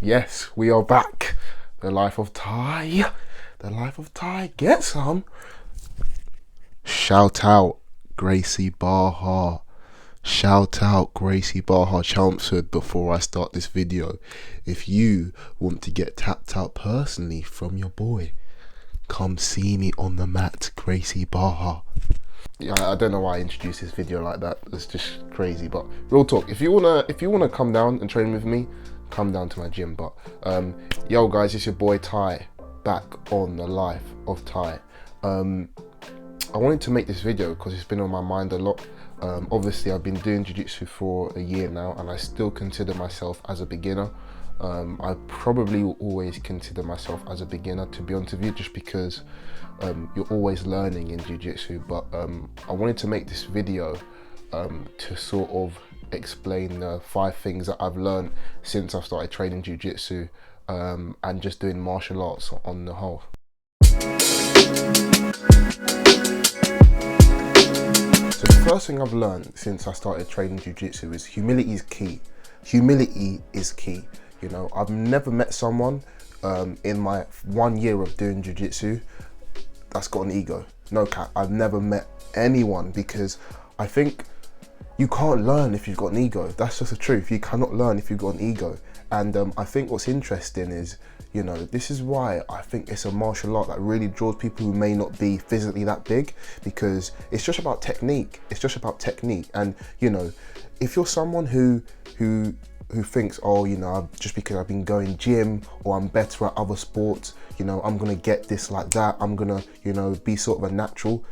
Yes, we are back. The life of Ty. The life of Ty. Get some. Shout out Gracie Baha. Shout out Gracie Baha Chelmsford. Before I start this video, if you want to get tapped out personally from your boy, come see me on the mat, Gracie Baha. Yeah, I don't know why I introduced this video like that. It's just crazy. But real talk, if you wanna come down and train with me, come down to my gym. But yo guys, it's your boy Ty, back on the life of Ty. I wanted to make this video because it's been on my mind a lot. Obviously I've been doing jiu-jitsu for a year now and I still consider myself as a beginner. I probably will always consider myself as a beginner, to be honest with you, just because you're always learning in jiu-jitsu. But I wanted to make this video to sort of explain the 5 things that I've learned since I've started training jiu-jitsu and just doing martial arts on the whole. So the first thing I've learned since I started training jiu-jitsu is humility is key. Humility is key. You know, I've never met someone in my 1 year of doing jiu-jitsu that's got an ego. No cap, I've never met anyone, because I think you can't learn if you've got an ego. That's just the truth. You cannot learn if you've got an ego. And I think what's interesting is, you know, this is why I think it's a martial art that really draws people who may not be physically that big, because it's just about technique. It's just about technique. And, you know, if you're someone who thinks, oh, you know, just because I've been going gym or I'm better at other sports, you know, I'm gonna get this like that, I'm gonna, you know, be sort of a natural,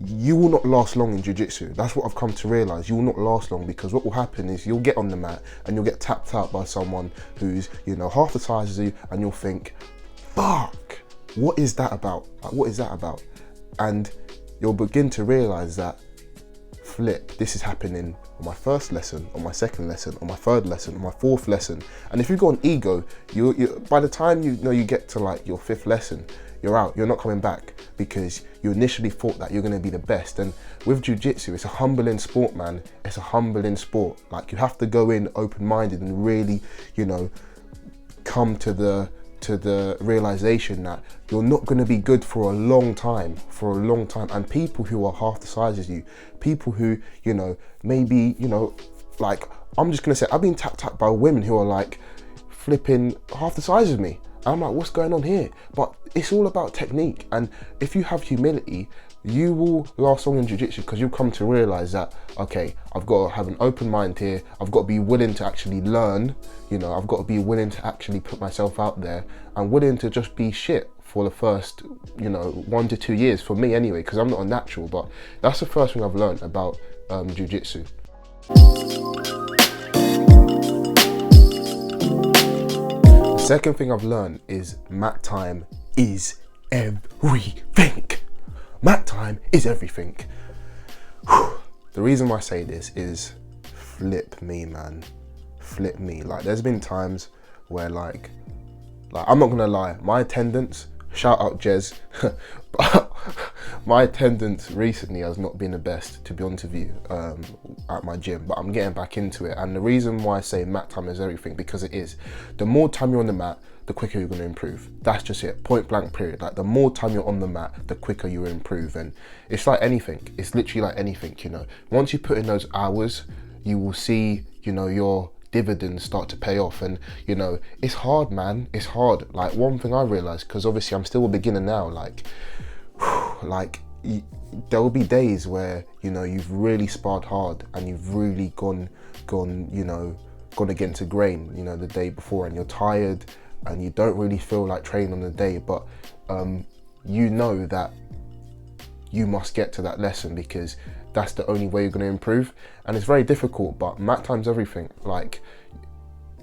you will not last long in jiu-jitsu. That's what I've come to realize. You will not last long, because what will happen is you'll get on the mat and you'll get tapped out by someone who's, you know, half the size as you, and you'll think, fuck, what is that about? Like, what is that about? And you'll begin to realize that, flip, this is happening on my first lesson, on my second lesson, on my third lesson, on my fourth lesson. And if you've got an ego, you by the time you know you get to like your 5th lesson, you're out, you're not coming back, because you initially thought that you're going to be the best. And with jiu-jitsu, it's a humbling sport, man. It's a humbling sport. Like, you have to go in open-minded and really, you know, come to the realization that you're not going to be good for a long time, and people who are half the size as you, people who, you know, maybe, you know, like, I'm just gonna say, I've been tapped out by women who are like flipping half the size of me. I'm like, what's going on here? But it's all about technique. And if you have humility, you will last long in jiu-jitsu, because you'll come to realize that, okay, I've got to have an open mind here. I've got to be willing to actually learn. You know, I've got to be willing to actually put myself out there, and willing to just be shit for the first, you know, 1 to 2 years, for me anyway, because I'm not a natural. But that's the first thing I've learned about jiu-jitsu. The second thing I've learned is mat time is everything. Mat time is everything. The reason why I say this is, flip me, man. Flip me. Like, there's been times where like I'm not gonna lie, my attendance, shout out Jez, but my attendance recently has not been the best, to be honest with you, at my gym. But I'm getting back into it. And the reason why I say mat time is everything, because it is. The more time you're on the mat, the quicker you're going to improve. That's just it, point blank period. Like, the more time you're on the mat, the quicker you improve. And it's like anything, it's literally like anything, you know. Once you put in those hours, you will see, you know, your dividends start to pay off. And, you know, it's hard, man, it's hard. Like, one thing I realized, because obviously I'm still a beginner now, like there will be days where, you know, you've really sparred hard and you've really gone against the grain, you know, the day before, and you're tired and you don't really feel like training on the day, but you know that you must get to that lesson, because that's the only way you're going to improve. And it's very difficult, but mat time's everything. Like,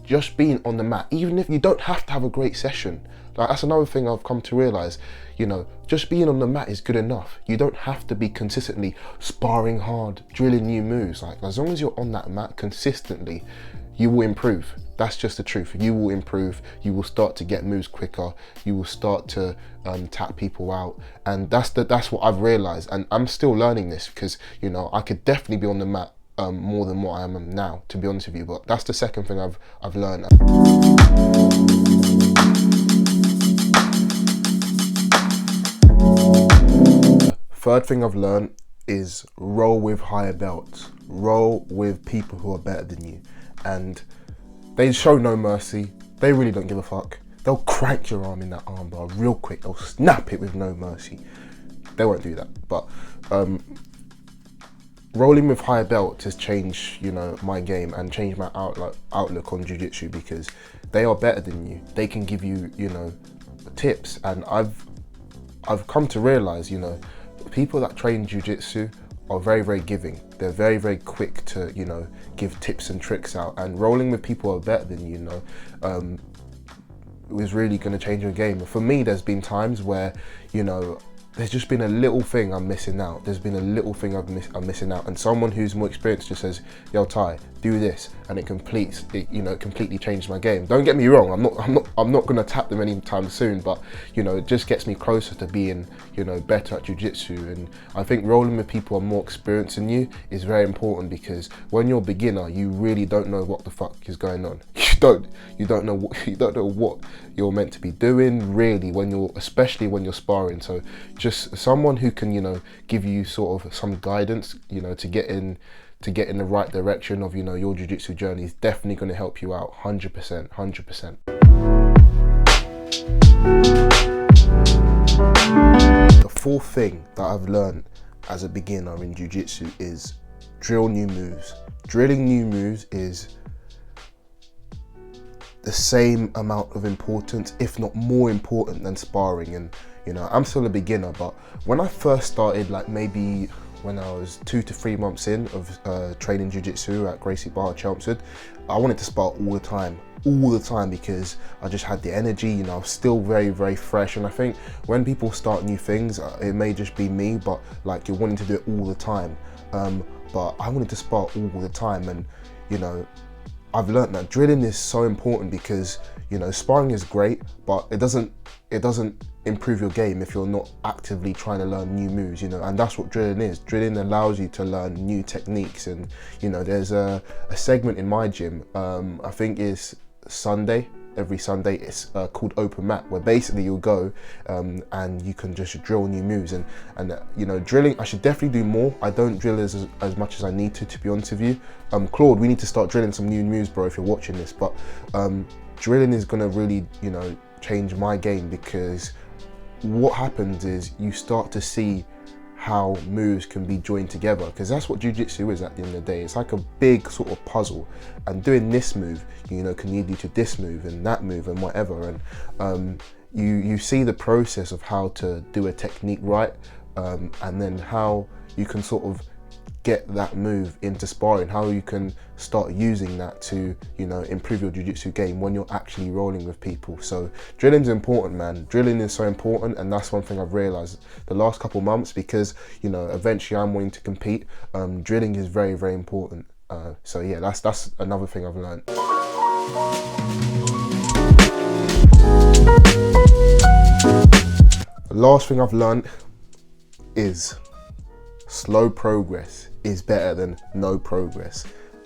just being on the mat, even if you don't have to have a great session, like, that's another thing I've come to realize, you know, just being on the mat is good enough. You don't have to be consistently sparring hard, drilling new moves. Like, as long as you're on that mat consistently, you will improve. That's just the truth. You will improve. You will start to get moves quicker. You will start to tap people out, and that's what I've realized. And I'm still learning this, because, you know, I could definitely be on the mat more than what I am now, to be honest with you. But that's the second thing I've learned. Third thing I've learned is roll with higher belts. Roll with people who are better than you. And they show no mercy. They really don't give a fuck. They'll crank your arm in that armbar real quick. They'll snap it with no mercy. They won't do that. But rolling with higher belts has changed, my game and changed my outlook on jiu-jitsu, because they are better than you. They can give you, tips. And I've come to realize, people that train jiu-jitsu are very, very giving. They're very, very quick to, give tips and tricks out. And rolling with people who are better than you, is really going to change your game. For me, there's been times where, there's just been a little thing I'm missing out. There's been a little thing I'm missing out, and someone who's more experienced just says, "Yo, Ty, do this," and it completely changed my game. Don't get me wrong. I'm not going to tap them anytime soon, but it just gets me closer to being better at jiu-jitsu. And I think rolling with people who are more experienced than you is very important, because when you're a beginner, you really don't know what the fuck is going on. You don't know what you're meant to be doing, really, especially when you're sparring. So just someone who can give you sort of some guidance to get in the right direction of your jiu-jitsu journey is definitely going to help you out 100%. The fourth thing that I've learned as a beginner in jiu-jitsu is drill new moves. Drilling new moves is the same amount of importance, if not more important, than sparring. And I'm still a beginner, but when I first started, like maybe when I was 2 to 3 months in of training jiu-jitsu at Gracie Bar, Chelmsford, I wanted to spar all the time, because I just had the energy. I was still very, very fresh. And I think when people start new things, it may just be me, but like you're wanting to do it all the time. But I wanted to spar all the time, and I've learned that drilling is so important, because sparring is great, but it doesn't improve your game if you're not actively trying to learn new moves, and that's what drilling is. Drilling allows you to learn new techniques. And there's a segment in my gym, I think it's every Sunday, it's called Open Mat, where basically you'll go and you can just drill new moves. And drilling, I should definitely do more. I don't drill as much as I need to be honest with you. Claude, we need to start drilling some new moves, bro, if you're watching this. But drilling is gonna really change my game, because what happens is you start to see how moves can be joined together, because that's what jiu-jitsu is at the end of the day. It's like a big sort of puzzle, and doing this move can lead you to this move and that move and whatever. And you see the process of how to do a technique right, and then how you can sort of get that move into sparring, how you can start using that to improve your jiu-jitsu game when you're actually rolling with people. So drilling's important, man. Drilling is so important, and that's one thing I've realized the last couple months, because eventually I'm wanting to compete. Drilling is very, very important. So yeah, that's another thing I've learned. The last thing I've learned is slow progress is better than no progress.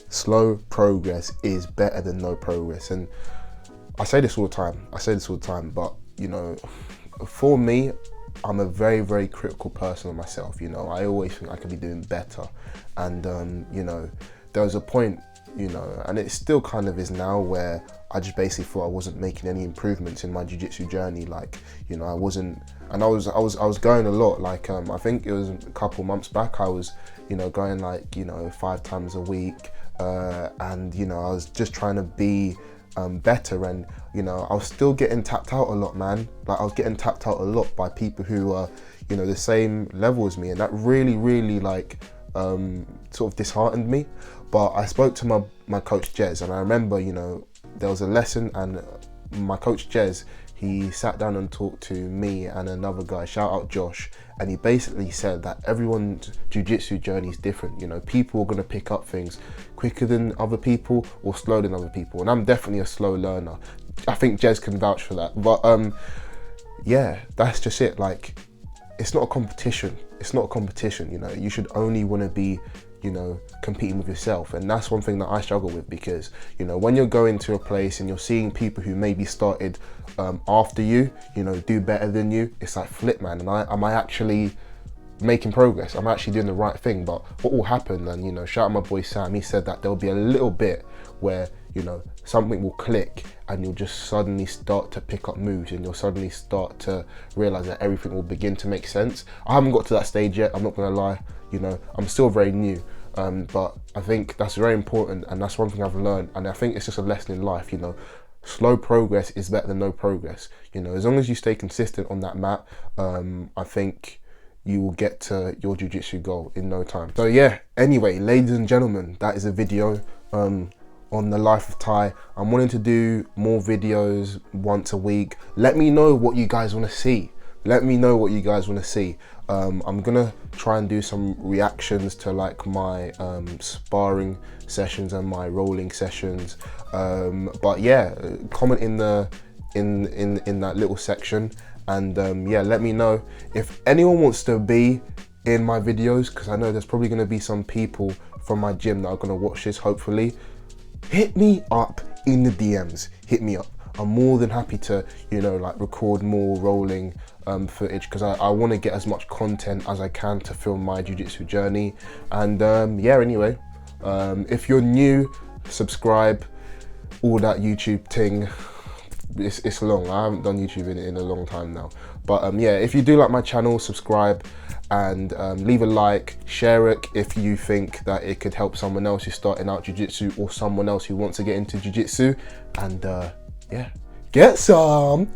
Slow progress is better than no progress. And I say this all the time, but for me, I'm a very, very critical person of myself. I always think I could be doing better. And there was a point, and it still kind of is now, where I just basically thought I wasn't making any improvements in my jiu-jitsu journey. Like, I wasn't, and I was going a lot. Like, I think it was a couple months back, I was, going like, 5 times a week. And, I was just trying to be better. And, I was still getting tapped out a lot, man. Like, I was getting tapped out a lot by people who are, the same level as me. And that really, really like, sort of disheartened me. But I spoke to my coach Jez, and I remember, there was a lesson, and my coach Jez, he sat down and talked to me and another guy, shout out Josh, and he basically said that everyone's jiu-jitsu journey is different. People are going to pick up things quicker than other people or slower than other people, and I'm definitely a slow learner. I think Jez can vouch for that. But yeah, that's just it. Like, it's not a competition. You should only want to be competing with yourself. And that's one thing that I struggle with, because when you're going to a place and you're seeing people who maybe started after you, do better than you, it's like, flip, man, am I actually making progress. I'm actually doing the right thing. But what will happen, and you know, shout out my boy Sam, he said that there'll be a little bit where, you know, something will click and you'll just suddenly start to pick up moves, and you'll suddenly start to realize that everything will begin to make sense. I haven't got to that stage yet, I'm not gonna lie, you know, I'm still very new, but I think that's very important, and that's one thing I've learned, and I think it's just a lesson in life, you know. Slow progress is better than no progress. You know, as long as you stay consistent on that mat, I think you will get to your jiu-jitsu goal in no time. So yeah, anyway, ladies and gentlemen, that is a video on the life of Thai. I'm wanting to do more videos once a week. Let me know what you guys want to see. Let me know what you guys want to see. I'm gonna try and do some reactions to like my sparring sessions and my rolling sessions. But yeah, comment in that little section, and yeah, let me know if anyone wants to be in my videos, because I know there's probably gonna be some people from my gym that are gonna watch this, hopefully. Hit me up in the DMs, hit me up. I'm more than happy to, you know, like record more rolling footage, because I want to get as much content as I can to film my jiu-jitsu journey. And yeah, anyway, if you're new, subscribe, all that YouTube thing. It's long, I haven't done YouTube in a long time now. But yeah, if you do like my channel, subscribe, and leave a like, share it if you think that it could help someone else who's starting out jiu-jitsu, or someone else who wants to get into jiu-jitsu. And yeah, get some.